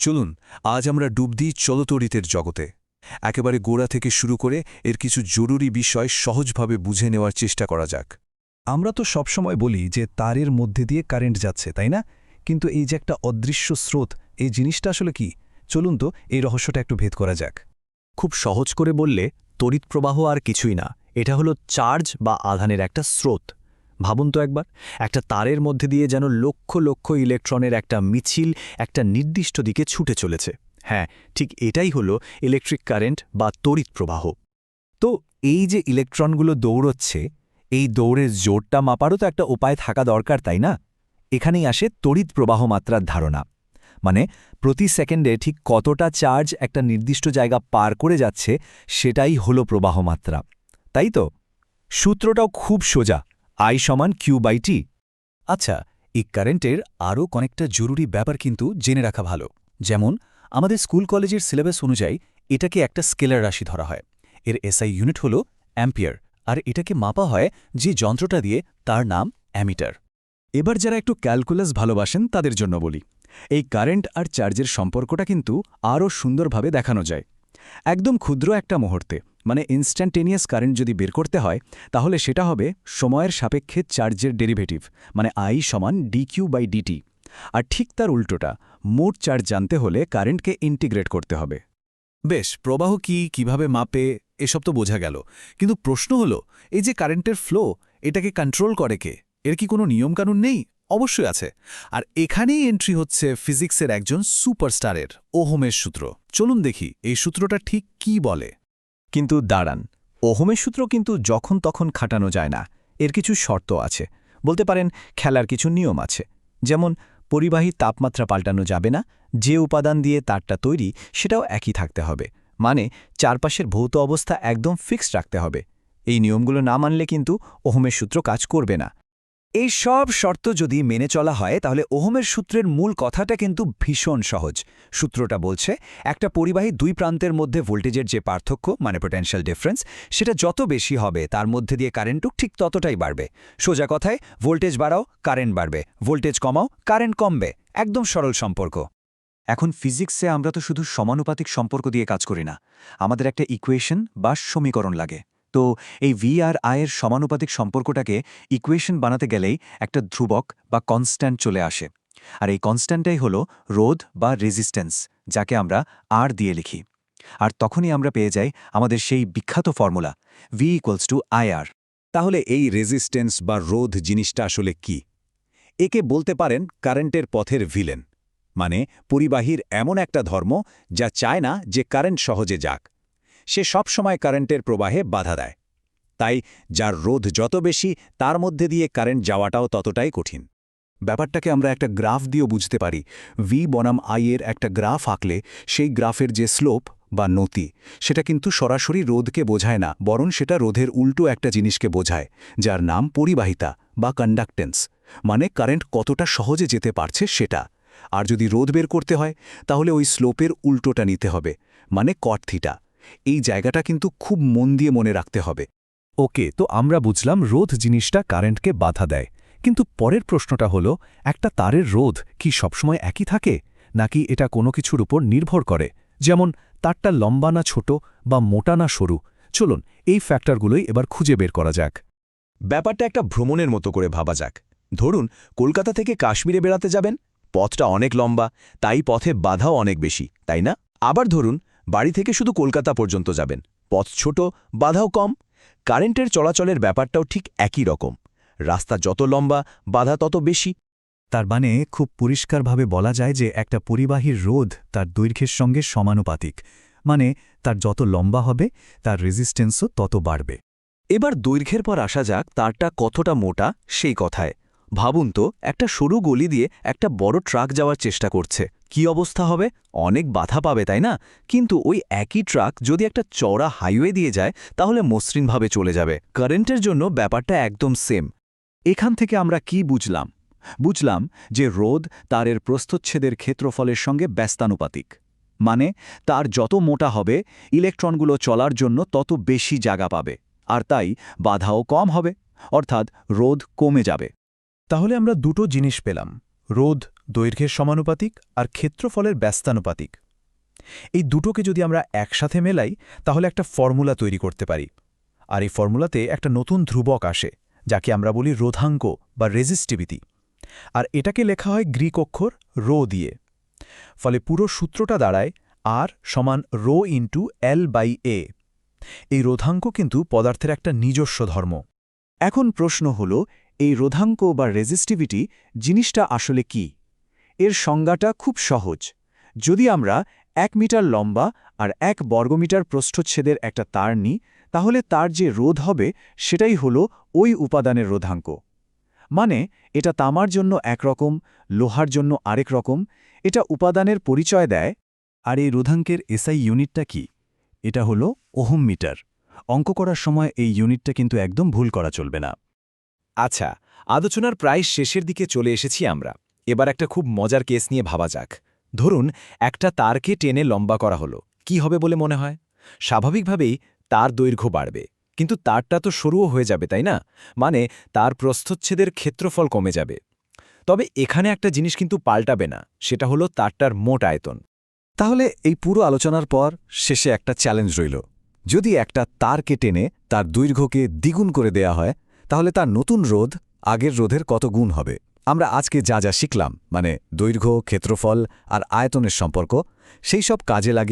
চলুন আজ আমরা ডুব দিই চলতরিতের জগতে। একেবারে গোড়া থেকে শুরু করে এর কিছু জরুরি বিষয় সহজভাবে বুঝে নেওয়ার চেষ্টা করা যাক। আমরা তো সবসময় বলি যে তারের মধ্যে দিয়ে কারেন্ট যাচ্ছে, তাই না? কিন্তু এই যে একটা অদৃশ্য স্রোত, এই জিনিসটা আসলে কি? চলুন তো এই রহস্যটা একটু ভেদ করা যাক। খুব সহজ করে বললে তড়িৎ প্রবাহ আর কিছুই না, এটা হলো চার্জ বা আধানের একটা স্রোত। ভাবুন তো একবার, একটা তারের মধ্যে দিয়ে যেন লক্ষ লক্ষ ইলেকট্রনের একটা মিছিল একটা নির্দিষ্ট দিকে ছুটে চলেছে। হ্যাঁ, ঠিক এটাই হলো ইলেকট্রিক কারেন্ট বা তড়িৎ প্রবাহ। তো এই যে ইলেকট্রনগুলো দৌড়চ্ছে, এই দৌড়ের জোরটা মাপারও তো একটা উপায় থাকা দরকার, তাই না? এখানেই আসে তড়িৎ প্রবাহ মাত্রার ধারণা। মানে প্রতি সেকেন্ডে ঠিক কতটা চার্জ একটা নির্দিষ্ট জায়গা পার করে যাচ্ছে, সেটাই হলো প্রবাহ মাত্রা, তাই তো? সূত্রটাও খুব সোজা, I সমান Q/T। আচ্ছা, এই কারেন্টের আরও কয়েকটা জরুরি ব্যাপার কিন্তু জেনে রাখা ভালো। যেমন আমাদের স্কুল কলেজের সিলেবাস অনুযায়ী এটাকে একটা স্কেলার রাশি ধরা হয়। এর এসআই ইউনিট হল অ্যাম্পিয়ার, আর এটাকে মাপা হয় যে যন্ত্রটা দিয়ে, তার নাম অ্যামিটার। এবার যারা একটু ক্যালকুলাস ভালোবাসেন তাদের জন্য বলি, এই কারেন্ট আর চার্জের সম্পর্কটা কিন্তু আরও সুন্দরভাবে দেখানো যায়। একদম ক্ষুদ্র একটা মুহূর্তে, মানে ইনস্ট্যান্টেনিয়াস কারেন্ট যদি বের করতে হয়, তাহলে সেটা হবে সময়ের সাপেক্ষে চার্জের ডেরিভেটিভ, মানে I সমান dQ/dt। আর ঠিক তার উল্টোটা, মোট চার্জ জানতে হলে কারেন্টকে ইন্টিগ্রেট করতে হবে। বেশ, প্রবাহ কি, কিভাবে মাপে, এসব তো বোঝা গেল। কিন্তু প্রশ্ন হলো, এই যে কারেন্টের ফ্লো, এটাকে কন্ট্রোল করে কে? এর কি কোনো নিয়মকানুন নেই? অবশ্যই আছে। আর এখানেই এন্ট্রি হচ্ছে ফিজিক্সের একজন সুপারস্টারের, ওহমের সূত্র। চলুন দেখি এই সূত্রটা ঠিক কি বলে। কিন্তু দাঁড়ান, ওহমের সূত্র কিন্তু যখন তখন খাটানো যায় না। এর কিছু শর্ত আছে, বলতে পারেন খেলার কিছু নিয়ম আছে। যেমন পরিবাহী তাপমাত্রা পাল্টানো যাবে না, যে উপাদান দিয়ে তারটা তৈরি সেটাও একই থাকতে হবে, মানে চারপাশের ভৌত অবস্থা একদম ফিক্সড রাখতে হবে। এই নিয়মগুলো না মানলে কিন্তু ওহমের সূত্র কাজ করবে না। এই সব শর্ত যদি মেনে চলা হয়, তাহলে ওহমের সূত্রের মূল কথাটা কিন্তু ভীষণ সহজ। সূত্রটা বলছে একটা পরিবাহী দুই প্রান্তের মধ্যে ভোল্টেজের যে পার্থক্য, মানে পোটেনশিয়াল ডিফারেন্স, সেটা যত বেশি হবে তার মধ্যে দিয়ে কারেন্টও ঠিক ততটাই বাড়বে। সোজা কথায়, ভোল্টেজ বাড়াও কারেন্ট বাড়বে, ভোল্টেজ কমাও কারেন্ট কমবে। একদম সরল সম্পর্ক। এখন ফিজিক্সে আমরা তো শুধু সমানুপাতিক সম্পর্ক দিয়ে কাজ করি না, আমাদের একটা ইকুয়েশন বা সমীকরণ লাগে। তো এই ভি আর আই এর সমানুপাতিক সম্পর্কটাকে ইকুয়েশন বানাতে গেলেই একটা ধ্রুবক বা কনস্ট্যান্ট চলে আসে। আর এই কনস্ট্যান্টটাই হলো রোধ বা রেজিস্ট্যান্স, যাকে আমরা আর দিয়ে লিখি। আর তখনই আমরা পেয়ে যাই আমাদের সেই বিখ্যাত ফর্মুলা V=IR। তাহলে এই রেজিস্ট্যান্স বা রোধ জিনিসটা আসলে কি? একে বলতে পারেন কারেন্টের পথের ভিলেন, মানে পরিবাহীর এমন একটা ধর্ম যা চায় না যে কারেন্ট সহজে যাক। সে সবসময় কারেন্টের প্রবাহে বাধা দেয়। তাই যার রোধ যত বেশি, তার মধ্যে দিয়ে কারেন্ট যাওয়াটাও ততটাই কঠিন। ব্যাপারটাকে আমরা একটা গ্রাফ দিয়েও বুঝতে পারি। ভি বনাম আই এর একটা গ্রাফ আঁকলে সেই গ্রাফের যে স্লোপ বা নতি, সেটা কিন্তু সরাসরি রোধকে বোঝায় না, বরং সেটা রোধের উল্টো একটা জিনিসকে বোঝায়, যার নাম পরিবাহিতা বা কন্ডাক্টেন্স, মানে কারেন্ট কতটা সহজে যেতে পারছে সেটা। আর যদি রোধ বের করতে হয়, তাহলে ওই স্লোপের উল্টোটা নিতে হবে, মানে কট থিটা। এই জায়গাটা কিন্তু খুব মন দিয়ে মনে রাখতে হবে। ওকে, তো আমরা বুঝলাম রোধ জিনিসটা কারেন্টকে বাধা দেয়। কিন্তু পরের প্রশ্নটা হলো, একটা তারের রোধ কি সবসময় একই থাকে, নাকি এটা কোনো কিছুর উপর নির্ভর করে? যেমন তারটা লম্বা না ছোট, বা মোটা না সরু। চলুন এই ফ্যাক্টরগুলোই এবার খুঁজে বের করা যাক। ব্যাপারটা একটা ভ্রমণের মতো করে ভাবা যাক। ধরুন কলকাতা থেকে কাশ্মীরে বেড়াতে যাবেন, পথটা অনেক লম্বা, তাই পথে বাধাও অনেক বেশি, তাই না? আবার ধরুন বাড়ি থেকে শুধু কলকাতা পর্যন্ত যাবেন, পথ ছোট, বাধাও কম। কারেন্টের চলাচলের ব্যাপারটাও ঠিক একই রকম। রাস্তা যত লম্বা, বাধা তত বেশি। তার মানে খুব পরিষ্কারভাবে বলা যায় যে একটা পরিবাহীর রোধ তার দৈর্ঘ্যের সঙ্গে সমানুপাতিক, মানে তার যত লম্বা হবে তার রেজিস্ট্যান্সও তত বাড়বে। এবার দৈর্ঘ্যের পর আসা যাক তারটা কতটা মোটা সেই কথায়। ভাবুন তো, একটা সরু গলি দিয়ে একটা বড় ট্রাক যাওয়ার চেষ্টা করছে, কি অবস্থা হবে? অনেক বাধা পাবে, তাই না? কিন্তু ওই একই ট্রাক যদি একটা চওড়া হাইওয়ে দিয়ে যায়, তাহলে মসৃণভাবে চলে যাবে। কারেন্টের জন্য ব্যাপারটা একদম সেম। এখান থেকে আমরা কি বুঝলাম? বুঝলাম যে রোধ তারের প্রস্থচ্ছেদের ক্ষেত্রফলের সঙ্গে ব্যস্তানুপাতিক, মানে তার যত মোটা হবে ইলেকট্রনগুলো চলার জন্য তত বেশি জায়গা পাবে, আর তাই বাধাও কম হবে, অর্থাৎ রোধ কমে যাবে। তাহলে আমরা দুটো জিনিস পেলাম, রোধ দৈর্ঘ্যের সমানুপাতিক আর ক্ষেত্রফলের ব্যস্তানুপাতিক। এই দুটোকে যদি আমরা একসাথে মেলাই তাহলে একটা ফর্মুলা তৈরি করতে পারি। আর এই ফর্মুলাতে একটা নতুন ধ্রুবক আসে, যাকে আমরা বলি রোধাঙ্ক বা রেজিস্টিভিটি। আর এটাকে লেখা হয় গ্রিক অক্ষর রো দিয়ে। ফলে পুরো সূত্রটা দাঁড়ায় আর সমান রো ইন্টু L/A। এই রোধাঙ্ক কিন্তু পদার্থের একটা নিজস্ব ধর্ম। এখন প্রশ্ন হল, এই রোধাঙ্ক বা রেজিস্টিভিটি জিনিসটা আসলে কি? এর সংজ্ঞাটা খুব সহজ। যদি আমরা 1 মিটার লম্বা আর 1 বর্গমিটার প্রস্থচ্ছেদের একটা তার নিই, তাহলে তার যে রোধ হবে সেটাই হলো ওই উপাদানের রোধাঙ্ক। মানে এটা তামার জন্য একরকম, লোহার জন্য আরেক রকম। এটা উপাদানের পরিচয় দেয়। আর এই রোধাঙ্কের এসআই ইউনিটটা কি? এটা হলো ওহম মিটার। অঙ্ক করার সময় এই ইউনিটটা কিন্তু একদম ভুল করা চলবে না। আচ্ছা, আলোচনার প্রায় শেষের দিকে চলে এসেছি আমরা। এবার একটা খুব মজার কেস নিয়ে ভাবা যাক। ধরুন একটা তারকে টেনে লম্বা করা হলো। কি হবে বলে মনে হয়? স্বাভাবিকভাবেই তার দৈর্ঘ্য বাড়বে, কিন্তু তারটা তো সরুও হয়ে যাবে, তাই না? মানে তার প্রস্থচ্ছেদের ক্ষেত্রফল কমে যাবে। তবে এখানে একটা জিনিস কিন্তু পাল্টাবে না, সেটা হলো তারটার মোট আয়তন। তাহলে এই পুরো আলোচনার পর শেষে একটা চ্যালেঞ্জ রইল। যদি একটা তারকে টেনে তার দৈর্ঘ্যকে দ্বিগুণ করে দেয়া হয়, তাহলে তার নতুন রোধ আগের রোধের কত গুণ হবে? আমরা আজকে যা যা শিখলাম, মানে দৈর্ঘ্য, ক্ষেত্রফল আর আয়তনের সম্পর্ক, সেই সব কাজে লাগিয়ে